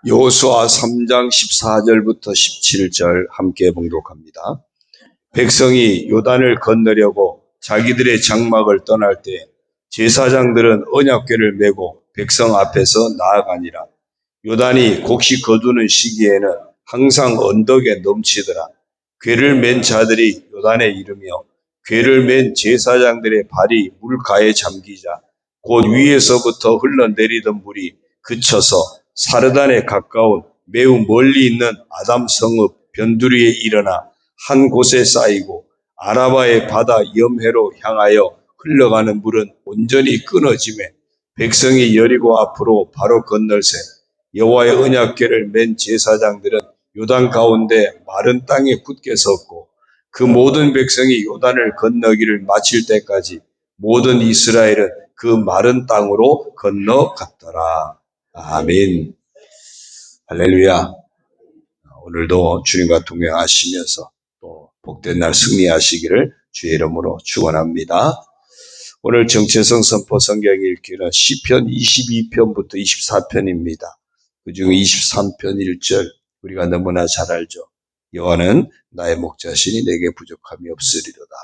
여호수아 3장 14절부터 17절 함께 봉독합니다. 백성이 요단을 건너려고 자기들의 장막을 떠날 때 제사장들은 언약궤를 메고 백성 앞에서 나아가니라. 요단이 곡식 거두는 시기에는 항상 언덕에 넘치더라. 궤를 맨 자들이 요단에 이르며 궤를 맨 제사장들의 발이 물가에 잠기자 곧 위에서부터 흘러내리던 물이 그쳐서 사르단에 가까운 매우 멀리 있는 아담 성읍 변두리에 일어나 한 곳에 쌓이고 아라바의 바다 염해로 향하여 흘러가는 물은 온전히 끊어지매 백성이 여리고 앞으로 바로 건널새 여호와의 언약궤를 맨 제사장들은 요단 가운데 마른 땅에 굳게 섰고 그 모든 백성이 요단을 건너기를 마칠 때까지 모든 이스라엘은 그 마른 땅으로 건너갔더라. 아멘. 할렐루야. 오늘도 주님과 동행하시면서 또 복된 날 승리하시기를 주의 이름으로 축원합니다. 오늘 정체성 선포 성경 읽기는 시편 22편부터 24편입니다. 그중 23편 1절 우리가 너무나 잘 알죠. 여호와는 나의 목자시니 내게 부족함이 없으리로다.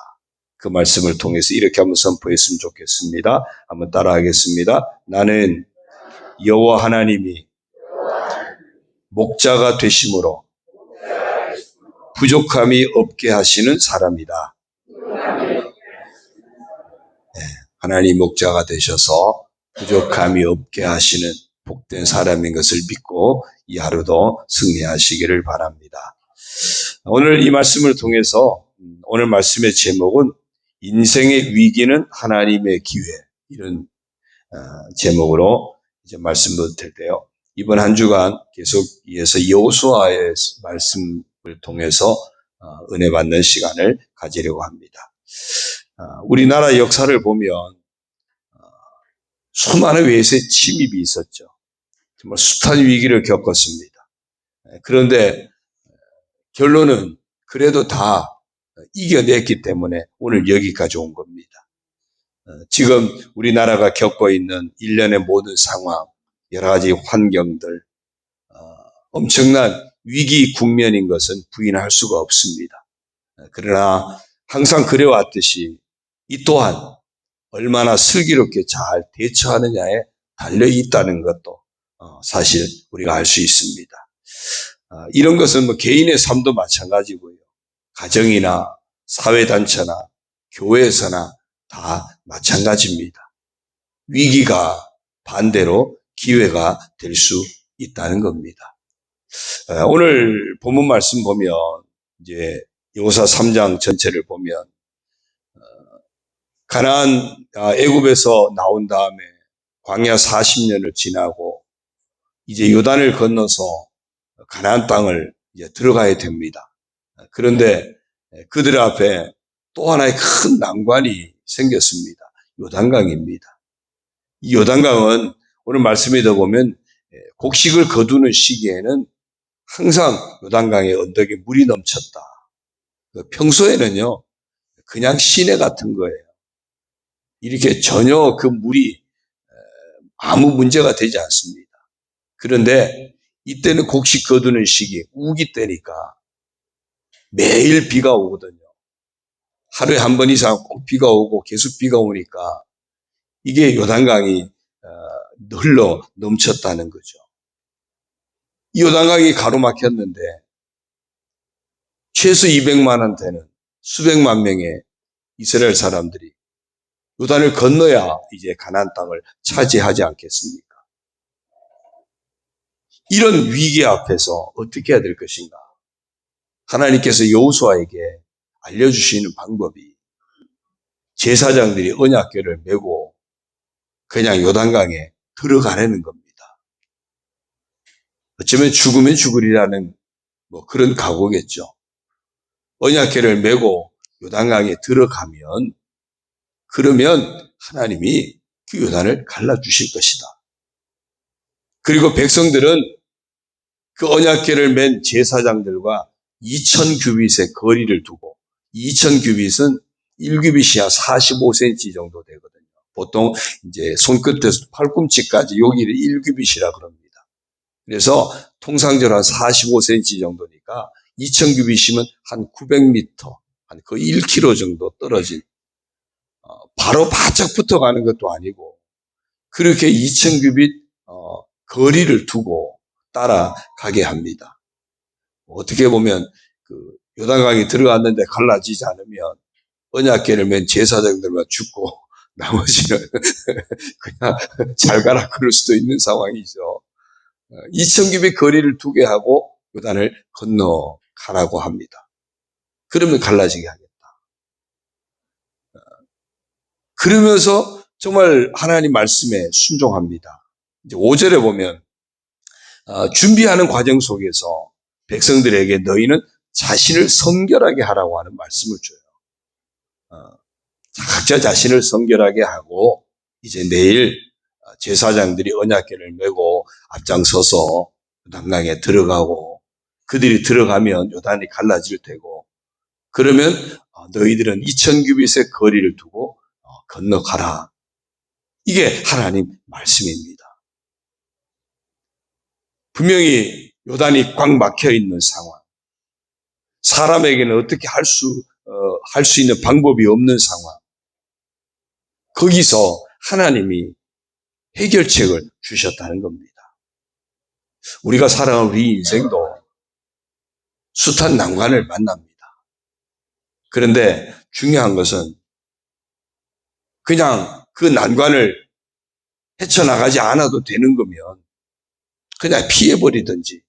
그 말씀을 통해서 이렇게 한번 선포했으면 좋겠습니다. 한번 따라하겠습니다. 나는 여호와 하나님이 목자가 되심으로 부족함이 없게 하시는 사람이다. 하나님 목자가 되셔서 부족함이 없게 하시는 복된 사람인 것을 믿고 이 하루도 승리하시기를 바랍니다. 오늘 이 말씀을 통해서 오늘 말씀의 제목은 인생의 위기는 하나님의 기회, 이런 제목으로 이제 말씀을 드릴 텐데요. 이번 한 주간 계속 이어서 여호수아의 말씀을 통해서 은혜 받는 시간을 가지려고 합니다. 우리나라 역사를 보면 수많은 외세 침입이 있었죠. 정말 숱한 위기를 겪었습니다. 그런데 결론은 그래도 다 이겨냈기 때문에 오늘 여기까지 온 겁니다. 지금 우리나라가 겪고 있는 일련의 모든 상황, 여러 가지 환경들, 엄청난 위기 국면인 것은 부인할 수가 없습니다. 그러나 항상 그래왔듯이 이 또한 얼마나 슬기롭게 잘 대처하느냐에 달려있다는 것도 사실 우리가 알 수 있습니다. 이런 것은 뭐 개인의 삶도 마찬가지고요. 가정이나 사회단체나 교회에서나 다 마찬가지입니다. 위기가 반대로 기회가 될 수 있다는 겁니다. 오늘 본문 말씀 보면 이제 여호수아 3장 전체를 보면 가나안 애굽에서 나온 다음에 광야 40년을 지나고 이제 요단을 건너서 가나안 땅을 이제 들어가야 됩니다. 그런데 그들 앞에 또 하나의 큰 난관이 생겼습니다. 요단강입니다. 이 요단강은 오늘 말씀에도 보면 곡식을 거두는 시기에는 항상 요단강의 언덕에 물이 넘쳤다. 평소에는요, 그냥 시내 같은 거예요. 이렇게 전혀 그 물이 아무 문제가 되지 않습니다. 그런데 이때는 곡식 거두는 시기, 우기 때니까 매일 비가 오거든요. 하루에 한 번 이상 꼭 비가 오고 계속 비가 오니까 이게 요단강이 흘러 넘쳤다는 거죠. 이 요단강이 가로막혔는데 최소 200만 되는 수백만 명의 이스라엘 사람들이 요단을 건너야 이제 가나안 땅을 차지하지 않겠습니까? 이런 위기 앞에서 어떻게 해야 될 것인가? 하나님께서 여호수아에게 알려주시는 방법이 제사장들이 언약궤를 메고 그냥 요단강에 들어가려는 겁니다. 어쩌면 죽으면 죽으리라는 뭐 그런 각오겠죠. 언약궤를 메고 요단강에 들어가면 그러면 하나님이 그 요단을 갈라주실 것이다. 그리고 백성들은 그 언약궤를 맨 제사장들과 2000규빗의 거리를 두고 2000규빗은 1규빗이 한 45cm 정도 되거든요. 보통 이제 손끝에서 팔꿈치까지 여기를 1규빗이라 그럽니다. 그래서 통상적으로 한 45cm 정도니까 2000규빗이면 한 900m, 한 거의 1km 정도 떨어진, 바로 바짝 붙어가는 것도 아니고 그렇게 2000규빗 거리를 두고 따라가게 합니다. 어떻게 보면 그 요단강이 들어갔는데 갈라지지 않으면 언약궤를 맨 제사장들만 죽고 나머지는 그냥 잘 가라 그럴 수도 있는 상황이죠. 2000규빗 거리를 두게 하고 요단을 건너가라고 합니다. 그러면 갈라지게 하겠다. 그러면서 정말 하나님 말씀에 순종합니다. 이제 5절에 보면 준비하는 과정 속에서 백성들에게 너희는 자신을 성결하게 하라고 하는 말씀을 줘요. 각자 자신을 성결하게 하고 이제 내일 제사장들이 언약궤를 메고 앞장서서 요단강에 들어가고 그들이 들어가면 요단이 갈라질 테고 그러면 너희들은 2000규빗의 거리를 두고 건너가라. 이게 하나님 말씀입니다. 분명히 요단이 꽉 막혀 있는 상황, 사람에게는 어떻게 할 수 있는 방법이 없는 상황, 거기서 하나님이 해결책을 주셨다는 겁니다. 우리가 살아가는 우리 인생도 숱한 난관을 만납니다. 그런데 중요한 것은 그냥 그 난관을 헤쳐나가지 않아도 되는 거면 그냥 피해버리든지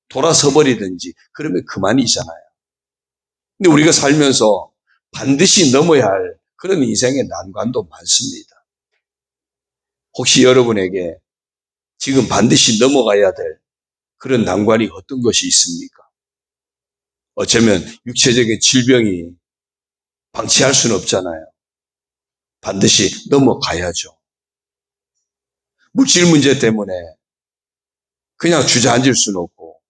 돌아서버리든지 그러면 그만이잖아요. 근데 우리가 살면서 반드시 넘어야 할 그런 인생의 난관도 많습니다. 혹시 여러분에게 지금 반드시 넘어가야 될 그런 난관이 어떤 것이 있습니까? 어쩌면 육체적인 질병이 방치할 수는 없잖아요. 반드시 넘어가야죠. 물질 문제 때문에 그냥 주저앉을 수는 없고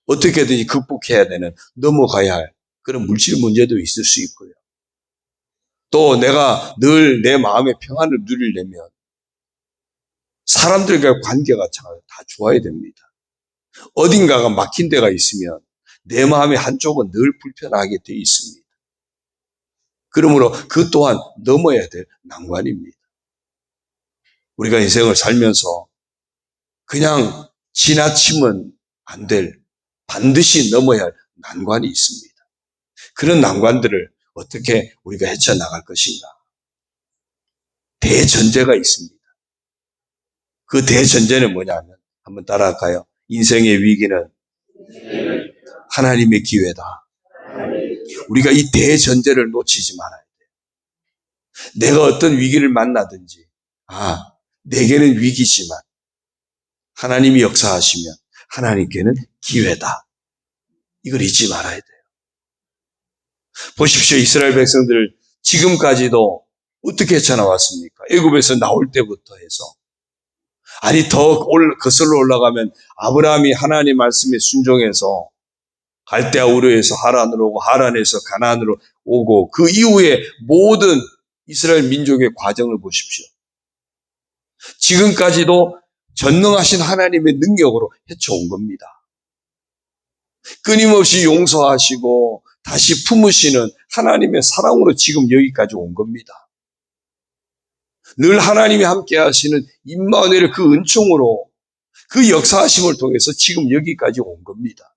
어떻게든지 극복해야 되는 넘어가야 할 그런 물질 문제도 있을 수 있고요. 또 내가 늘 내 마음의 평안을 누리려면 사람들과의 관계가 다 좋아야 됩니다. 어딘가가 막힌 데가 있으면 내 마음의 한쪽은 늘 불편하게 되어 있습니다. 그러므로 그 또한 넘어야 될 난관입니다. 우리가 인생을 살면서 그냥 지나치면 안 될 반드시 넘어야 할 난관이 있습니다. 그런 난관들을 어떻게 우리가 헤쳐나갈 것인가? 대전제가 있습니다. 그 대전제는 뭐냐면 한번 따라할까요? 인생의 위기는 하나님의 기회다. 우리가 이 대전제를 놓치지 말아야 돼요. 내가 어떤 위기를 만나든지 내게는 위기지만 하나님이 역사하시면 하나님께는 기회다. 이걸 잊지 말아야 돼요. 보십시오. 이스라엘 백성들 지금까지도 어떻게 헤쳐나왔습니까? 애굽에서 나올 때부터 해서 더 거슬러 올라가면 아브라함이 하나님 말씀에 순종해서 갈대아 우르에서 하란으로 오고 하란에서 가나안으로 오고 그 이후에 모든 이스라엘 민족의 과정을 보십시오. 지금까지도 전능하신 하나님의 능력으로 헤쳐온 겁니다. 끊임없이 용서하시고 다시 품으시는 하나님의 사랑으로 지금 여기까지 온 겁니다. 늘 하나님이 함께 하시는 임마누엘 그 은총으로 그 역사하심을 통해서 지금 여기까지 온 겁니다.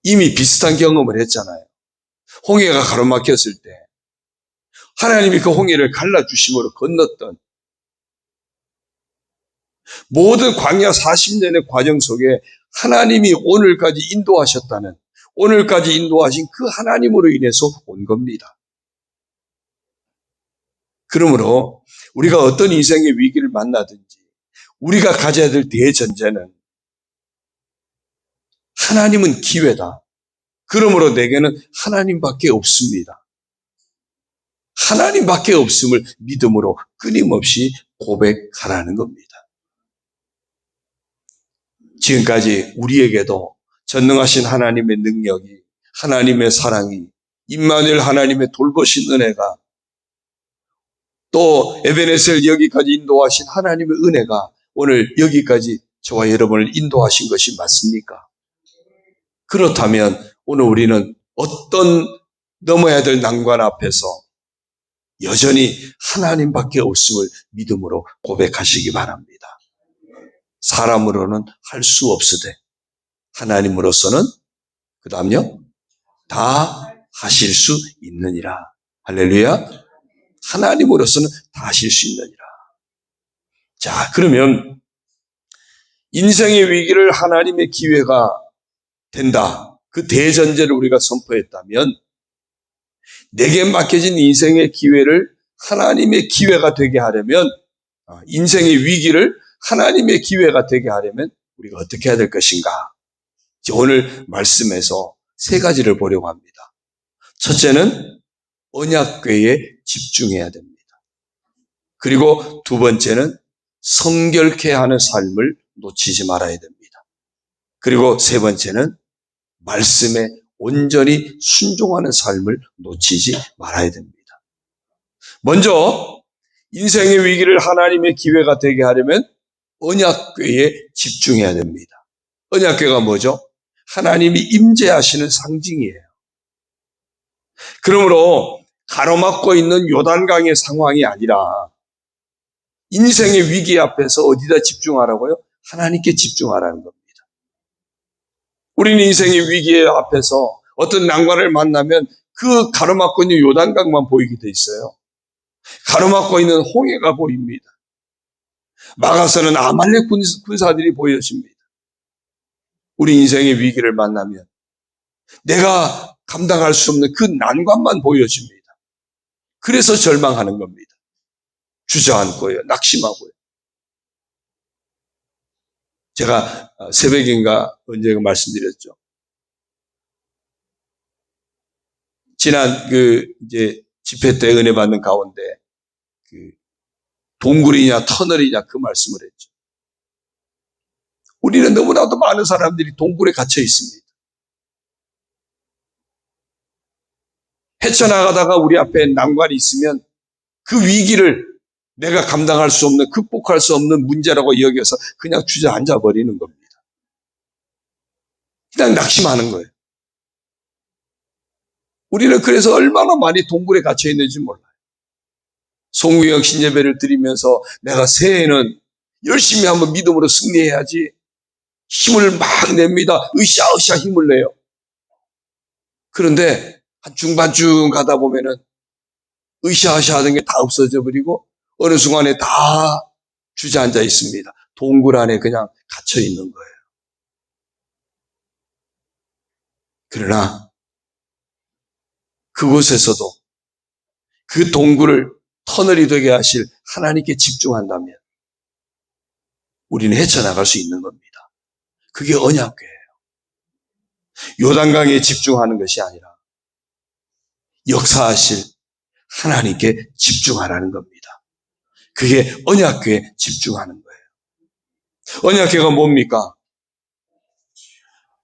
이미 비슷한 경험을 했잖아요. 홍해가 가로막혔을 때 하나님이 그 홍해를 갈라주심으로 건넜던 모든 광야 40년의 과정 속에 하나님이 오늘까지 인도하셨다는 오늘까지 인도하신 그 하나님으로 인해서 온 겁니다. 그러므로 우리가 어떤 인생의 위기를 만나든지 우리가 가져야 될 대전제는 하나님은 기회다. 그러므로 내게는 하나님밖에 없습니다. 하나님밖에 없음을 믿음으로 끊임없이 고백하라는 겁니다. 지금까지 우리에게도 전능하신 하나님의 능력이, 하나님의 사랑이, 임마누엘 하나님의 돌보신 은혜가, 또 에베네셀 여기까지 인도하신 하나님의 은혜가 오늘 여기까지 저와 여러분을 인도하신 것이 맞습니까? 그렇다면 오늘 우리는 어떤 넘어야 될 난관 앞에서 여전히 하나님밖에 없음을 믿음으로 고백하시기 바랍니다. 사람으로는 할 수 없으되 하나님으로서는 그 다음요 다 하실 수 있느니라. 할렐루야. 하나님으로서는 다 하실 수 있느니라. 자, 그러면 인생의 위기를 하나님의 기회가 된다. 그 대전제를 우리가 선포했다면 내게 맡겨진 인생의 기회를 하나님의 기회가 되게 하려면, 인생의 위기를 하나님의 기회가 되게 하려면 우리가 어떻게 해야 될 것인가? 오늘 말씀에서 세 가지를 보려고 합니다. 첫째는 언약궤에 집중해야 됩니다. 그리고 두 번째는 성결케 하는 삶을 놓치지 말아야 됩니다. 그리고 세 번째는 말씀에 온전히 순종하는 삶을 놓치지 말아야 됩니다. 먼저 인생의 위기를 하나님의 기회가 되게 하려면 언약궤에 집중해야 됩니다. 언약궤가 뭐죠? 하나님이 임재하시는 상징이에요. 그러므로 가로막고 있는 요단강의 상황이 아니라 인생의 위기 앞에서 어디다 집중하라고요? 하나님께 집중하라는 겁니다. 우리는 인생의 위기 앞에서 어떤 난관을 만나면 그 가로막고 있는 요단강만 보이게 돼 있어요. 가로막고 있는 홍해가 보입니다. 막아서는 아말렉 군사들이 보여집니다. 우리 인생의 위기를 만나면 내가 감당할 수 없는 그 난관만 보여집니다. 그래서 절망하는 겁니다. 주저앉고요, 낙심하고요. 제가 새벽인가 언제가 말씀드렸죠. 지난 이제 집회 때 은혜 받는 가운데 동굴이냐 터널이냐 그 말씀을 했죠. 우리는 너무나도 많은 사람들이 동굴에 갇혀 있습니다. 헤쳐나가다가 우리 앞에 난관이 있으면 그 위기를 내가 감당할 수 없는, 극복할 수 없는 문제라고 여겨서 그냥 주저앉아 버리는 겁니다. 그냥 낙심하는 거예요. 우리는 그래서 얼마나 많이 동굴에 갇혀 있는지 몰라요. 송구영 신예배를 드리면서 내가 새해에는 열심히 한번 믿음으로 승리해야지 힘을 막 냅니다. 으쌰으쌰 힘을 내요. 그런데 한 중반쯤 가다 보면은 으쌰으쌰 하던 게 다 없어져 버리고 어느 순간에 다 주저앉아 있습니다. 동굴 안에 그냥 갇혀 있는 거예요. 그러나 그곳에서도 그 동굴을 터널이 되게 하실 하나님께 집중한다면 우리는 헤쳐나갈 수 있는 겁니다. 그게 언약궤예요. 요단강에 집중하는 것이 아니라 역사하실 하나님께 집중하라는 겁니다. 그게 언약궤에 집중하는 거예요. 언약궤가 뭡니까?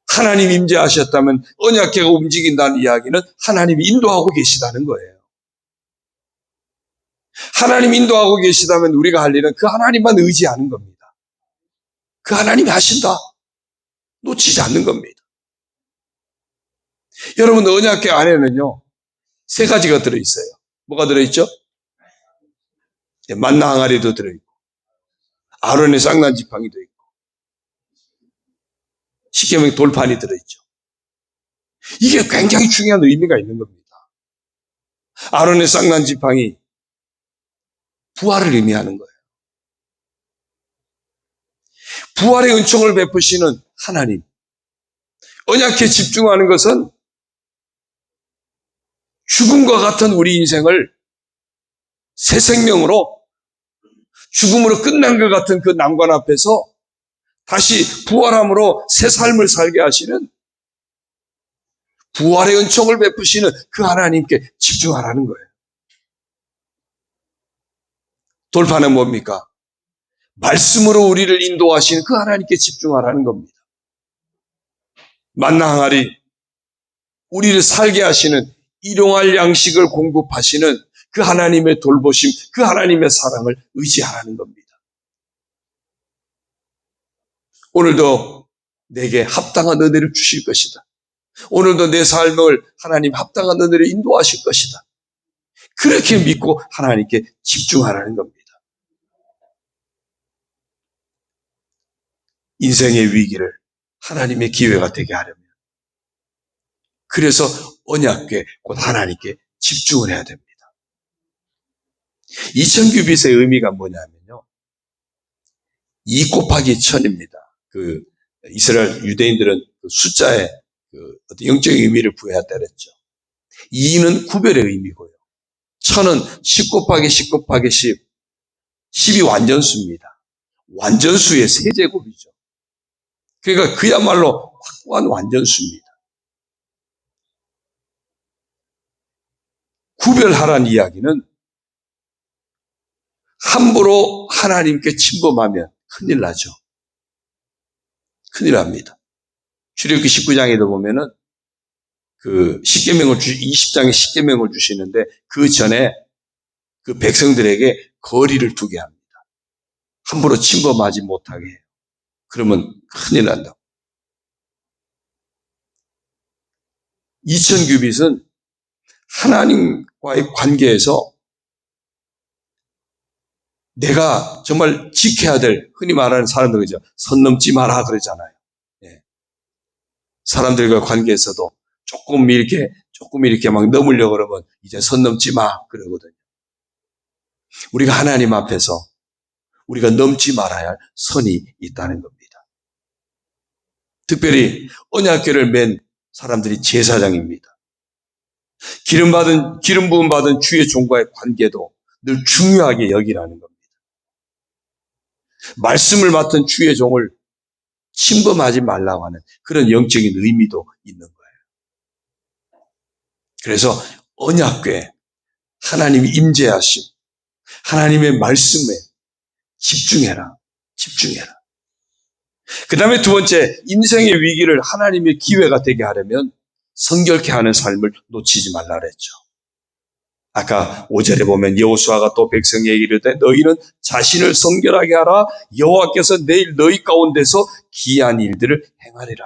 하나님 임재하셨다면 언약궤가 움직인다는 이야기는 하나님이 인도하고 계시다는 거예요. 하나님 인도하고 계시다면 우리가 할 일은 그 하나님만 의지하는 겁니다. 그 하나님이 하신다. 놓치지 않는 겁니다. 여러분, 언약궤 안에는요, 세 가지가 들어있어요. 뭐가 들어있죠? 만나 항아리도 들어있고, 아론의 쌍난 지팡이도 있고, 십계명 돌판이 들어있죠. 이게 굉장히 중요한 의미가 있는 겁니다. 아론의 쌍난 지팡이, 부활을 의미하는 거예요. 부활의 은총을 베푸시는 하나님. 언약궤에 집중하는 것은 죽음과 같은 우리 인생을 새 생명으로, 죽음으로 끝난 것 같은 그 난관 앞에서 다시 부활함으로 새 삶을 살게 하시는 부활의 은총을 베푸시는 그 하나님께 집중하라는 거예요. 돌파는 뭡니까? 말씀으로 우리를 인도하시는 그 하나님께 집중하라는 겁니다. 만나 항아리, 우리를 살게 하시는 일용할 양식을 공급하시는 그 하나님의 돌보심, 그 하나님의 사랑을 의지하라는 겁니다. 오늘도 내게 합당한 은혜를 주실 것이다. 오늘도 내 삶을 하나님 합당한 은혜로 인도하실 것이다. 그렇게 믿고 하나님께 집중하라는 겁니다. 인생의 위기를 하나님의 기회가 되게 하려면, 그래서 언약궤 곧 하나님께 집중을 해야 됩니다. 2000규빗의 의미가 뭐냐면요, 2 곱하기 1000입니다. 그 이스라엘 유대인들은 그 숫자에 어떤 영적인 의미를 부여했다 그랬죠. 2는 구별의 의미고요. 1000은 10 곱하기 10 곱하기 10. 10이 완전수입니다. 완전수의 세제곱이죠. 그러니까 그야말로 확고한 완전수입니다. 구별하라는 이야기는 함부로 하나님께 침범하면 큰일 나죠. 큰일 납니다. 출애굽기 19장에도 보면은 그 20장에 십계명을 주시는데 그 전에 그 백성들에게 거리를 두게 합니다. 함부로 침범하지 못하게 해요. 그러면 큰일 난다고. 2000규빗은 하나님과의 관계에서 내가 정말 지켜야 될, 흔히 말하는 사람들 그죠, 선 넘지 마라 그러잖아요. 예. 사람들과 관계에서도 조금 이렇게 막 넘으려고 그러면 이제 선 넘지 마 그러거든요. 우리가 하나님 앞에서 우리가 넘지 말아야 할 선이 있다는 겁니다. 특별히 언약궤를 맨 사람들이 제사장입니다. 기름 부음 받은 주의 종과의 관계도 늘 중요하게 여기라는 겁니다. 말씀을 맡은 주의 종을 침범하지 말라고 하는 그런 영적인 의미도 있는 거예요. 그래서 언약궤, 하나님이 임재하심, 하나님의 말씀에 집중해라. 그 다음에 두 번째, 인생의 위기를 하나님의 기회가 되게 하려면 성결케 하는 삶을 놓치지 말라 그랬죠. 아까 5절에 보면 여호수아가 또 백성에게 이르되 너희는 자신을 성결하게 하라. 여호와께서 내일 너희 가운데서 기이한 일들을 행하리라.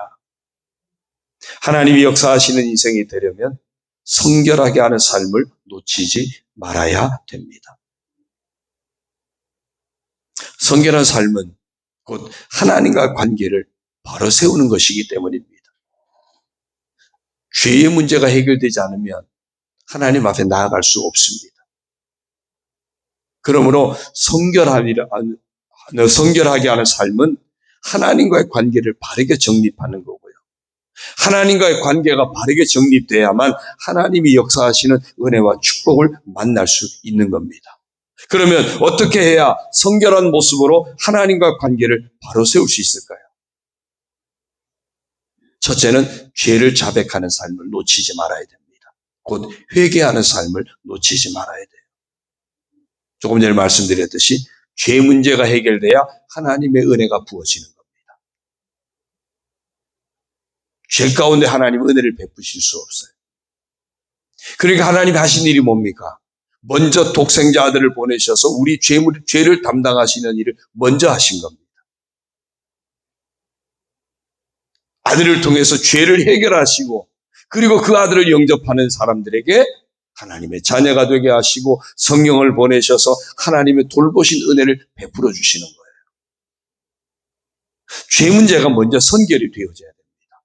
하나님이 역사하시는 인생이 되려면 성결하게 하는 삶을 놓치지 말아야 됩니다. 성결한 삶은 곧 하나님과 관계를 바로 세우는 것이기 때문입니다. 죄의 문제가 해결되지 않으면 하나님 앞에 나아갈 수 없습니다. 그러므로 성결하게 하는 삶은 하나님과의 관계를 바르게 정립하는 거고요. 하나님과의 관계가 바르게 정립돼야만 하나님이 역사하시는 은혜와 축복을 만날 수 있는 겁니다. 그러면 어떻게 해야 성결한 모습으로 하나님과 관계를 바로 세울 수 있을까요? 첫째는 죄를 자백하는 삶을 놓치지 말아야 됩니다. 곧 회개하는 삶을 놓치지 말아야 돼요. 조금 전에 말씀드렸듯이 죄 문제가 해결돼야 하나님의 은혜가 부어지는 겁니다. 죄 가운데 하나님은 은혜를 베푸실 수 없어요. 그러니까 하나님이 하신 일이 뭡니까? 먼저 독생자 아들을 보내셔서 우리 죄를 담당하시는 일을 먼저 하신 겁니다. 아들을 통해서 죄를 해결하시고 그리고 그 아들을 영접하는 사람들에게 하나님의 자녀가 되게 하시고 성령을 보내셔서 하나님의 돌보신 은혜를 베풀어 주시는 거예요. 죄 문제가 먼저 선결이 되어져야 됩니다.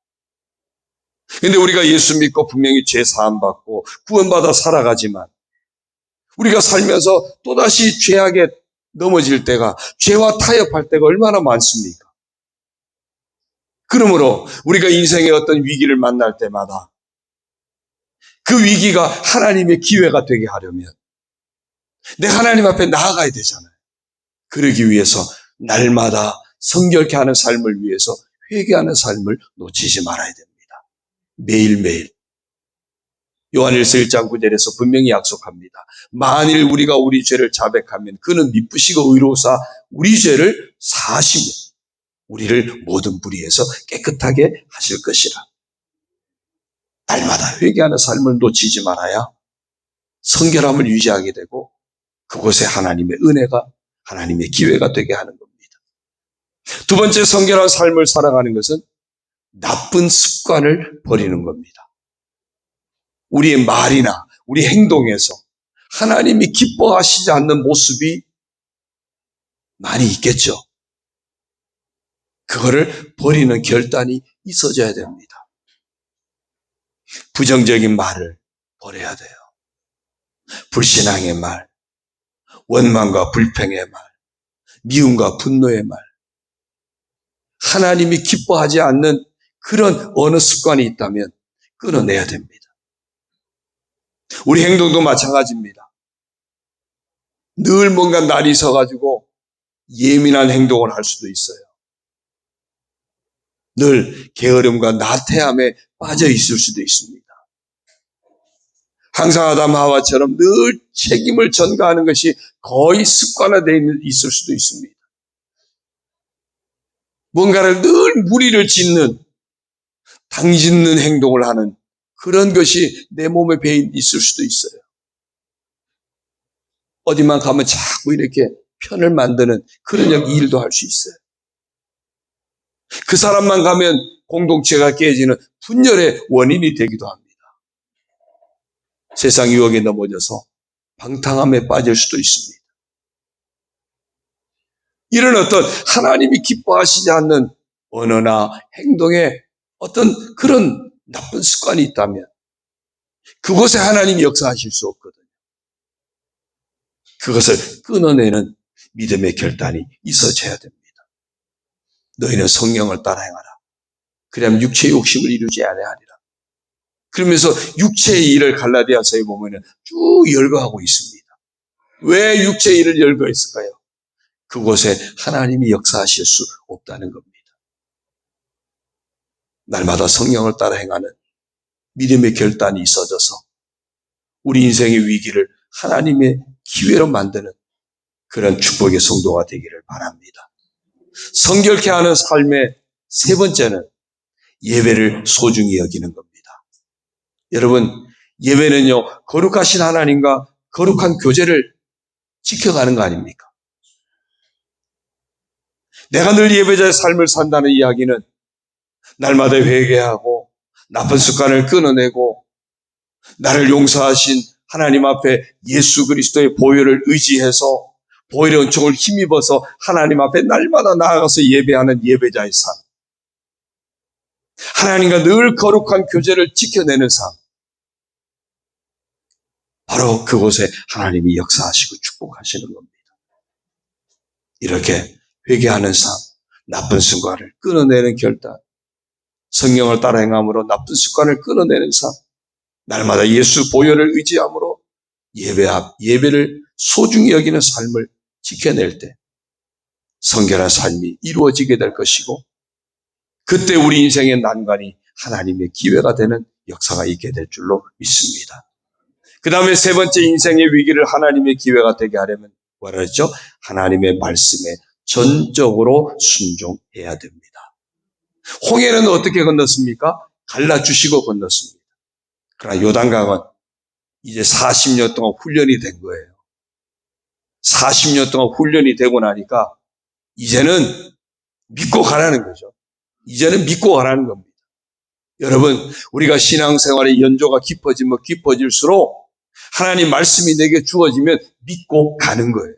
그런데 우리가 예수 믿고 분명히 죄 사함 받고 구원받아 살아가지만 우리가 살면서 또다시 죄악에 넘어질 때가, 죄와 타협할 때가 얼마나 많습니까? 그러므로 우리가 인생의 어떤 위기를 만날 때마다 그 위기가 하나님의 기회가 되게 하려면 내가 하나님 앞에 나아가야 되잖아요. 그러기 위해서 날마다 성결케 하는 삶을 위해서 회개하는 삶을 놓치지 말아야 됩니다. 매일매일. 요한일서 1장 9절에서 분명히 약속합니다. 만일 우리가 우리 죄를 자백하면 그는 미쁘시고 의로우사 우리 죄를 사하시며 우리를 모든 불의에서 깨끗하게 하실 것이라. 날마다 회개하는 삶을 놓치지 말아야 성결함을 유지하게 되고 그곳에 하나님의 은혜가, 하나님의 기회가 되게 하는 겁니다. 두 번째, 성결한 삶을 살아가는 것은 나쁜 습관을 버리는 겁니다. 우리의 말이나 우리 행동에서 하나님이 기뻐하시지 않는 모습이 많이 있겠죠. 그거를 버리는 결단이 있어져야 됩니다. 부정적인 말을 버려야 돼요. 불신앙의 말, 원망과 불평의 말, 미움과 분노의 말, 하나님이 기뻐하지 않는 그런 어느 습관이 있다면 끊어내야 됩니다. 우리 행동도 마찬가지입니다. 늘 뭔가 날이 서가지고 예민한 행동을 할 수도 있어요. 늘 게으름과 나태함에 빠져 있을 수도 있습니다. 항상 아담 하와처럼 늘 책임을 전가하는 것이 거의 습관화되어 있을 수도 있습니다. 뭔가를 늘 무리를 짓는, 당짓는 행동을 하는 그런 것이 내 몸에 배어 있을 수도 있어요. 어디만 가면 자꾸 이렇게 편을 만드는 그런 일도 할 수 있어요. 그 사람만 가면 공동체가 깨지는 분열의 원인이 되기도 합니다. 세상 유혹에 넘어져서 방탕함에 빠질 수도 있습니다. 이런 어떤 하나님이 기뻐하시지 않는 언어나 행동에 어떤 그런 나쁜 습관이 있다면 그곳에 하나님이 역사하실 수 없거든요. 그것을 끊어내는 믿음의 결단이 있어져야 됩니다. 너희는 성령을 따라 행하라. 그러면 육체의 욕심을 이루지 아니하리라. 그러면서 육체의 일을 갈라디아서에 보면 쭉 열거하고 있습니다. 왜 육체의 일을 열거했을까요? 그곳에 하나님이 역사하실 수 없다는 겁니다. 날마다 성령을 따라 행하는 믿음의 결단이 있어져서 우리 인생의 위기를 하나님의 기회로 만드는 그런 축복의 성도가 되기를 바랍니다. 성결케 하는 삶의 세 번째는 예배를 소중히 여기는 겁니다. 여러분, 예배는요, 거룩하신 하나님과 거룩한 교제를 지켜가는 거 아닙니까? 내가 늘 예배자의 삶을 산다는 이야기는 날마다 회개하고 나쁜 습관을 끊어내고 나를 용서하신 하나님 앞에 예수 그리스도의 보혈을 의지해서 보혈의 은총을 힘입어서 하나님 앞에 날마다 나아가서 예배하는 예배자의 삶, 하나님과 늘 거룩한 교제를 지켜내는 삶, 바로 그곳에 하나님이 역사하시고 축복하시는 겁니다. 이렇게 회개하는 삶, 나쁜 습관을 끊어내는 결단, 성령을 따라 행함으로 나쁜 습관을 끊어내는 삶, 날마다 예수 보혈을 의지함으로 예배를 소중히 여기는 삶을 지켜낼 때 성결한 삶이 이루어지게 될 것이고, 그때 우리 인생의 난관이 하나님의 기회가 되는 역사가 있게 될 줄로 믿습니다. 그 다음에 세 번째, 인생의 위기를 하나님의 기회가 되게 하려면 뭐라 그랬죠? 하나님의 말씀에 전적으로 순종해야 됩니다. 홍해는 어떻게 건넜습니까? 갈라주시고 건넜습니다. 그러나 요단강은 이제 40년 동안 훈련이 된 거예요. 40년 동안 훈련이 되고 나니까 이제는 믿고 가라는 거죠. 이제는 믿고 가라는 겁니다. 여러분, 우리가 신앙생활의 연조가 깊어지면 깊어질수록 하나님 말씀이 내게 주어지면 믿고 가는 거예요.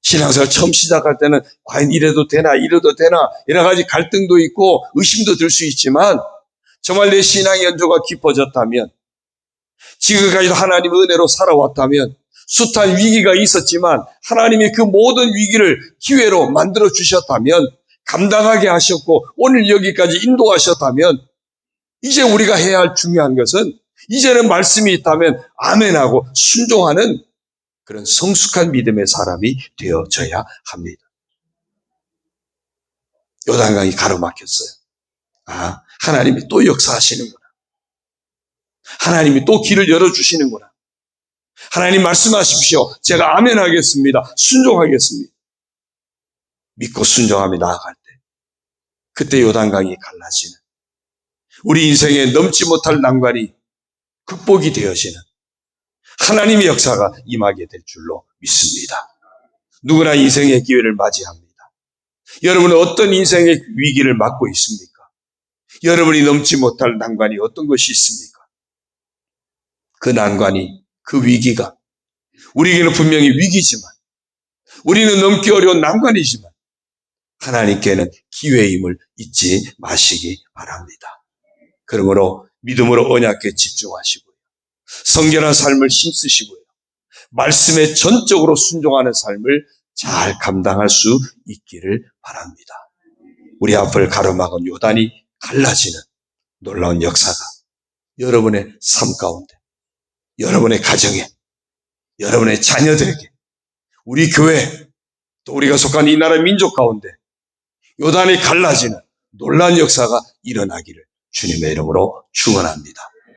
신앙생활 처음 시작할 때는 과연 이래도 되나 이래도 되나 여러 가지 갈등도 있고 의심도 들 수 있지만, 정말 내 신앙의 연조가 깊어졌다면, 지금까지도 하나님의 은혜로 살아왔다면, 숱한 위기가 있었지만 하나님이 그 모든 위기를 기회로 만들어 주셨다면, 감당하게 하셨고 오늘 여기까지 인도하셨다면, 이제 우리가 해야 할 중요한 것은 이제는 말씀이 있다면 아멘하고 순종하는 그런 성숙한 믿음의 사람이 되어져야 합니다. 요단강이 가로막혔어요. 아, 하나님이 또 역사하시는구나. 하나님이 또 길을 열어주시는구나. 하나님 말씀하십시오. 제가 아멘 하겠습니다. 순종하겠습니다. 믿고 순종하며 나아갈 때, 그때 요단강이 갈라지는, 우리 인생에 넘지 못할 난관이 극복이 되어지는 하나님의 역사가 임하게 될 줄로 믿습니다. 누구나 인생의 기회를 맞이합니다. 여러분은 어떤 인생의 위기를 맞고 있습니까? 여러분이 넘지 못할 난관이 어떤 것이 있습니까? 그 난관이, 그 위기가 우리에게는 분명히 위기지만, 우리는 넘기 어려운 난관이지만 하나님께는 기회임을 잊지 마시기 바랍니다. 그러므로 믿음으로 언약에 집중하시고요, 성결한 삶을 힘쓰시고요, 말씀에 전적으로 순종하는 삶을 잘 감당할 수 있기를 바랍니다. 우리 앞을 가로막은 요단이 갈라지는 놀라운 역사가 여러분의 삶 가운데, 여러분의 가정에, 여러분의 자녀들에게, 우리 교회, 또 우리가 속한 이 나라 민족 가운데 요단이 갈라지는 놀라운 역사가 일어나기를 주님의 이름으로 축원합니다.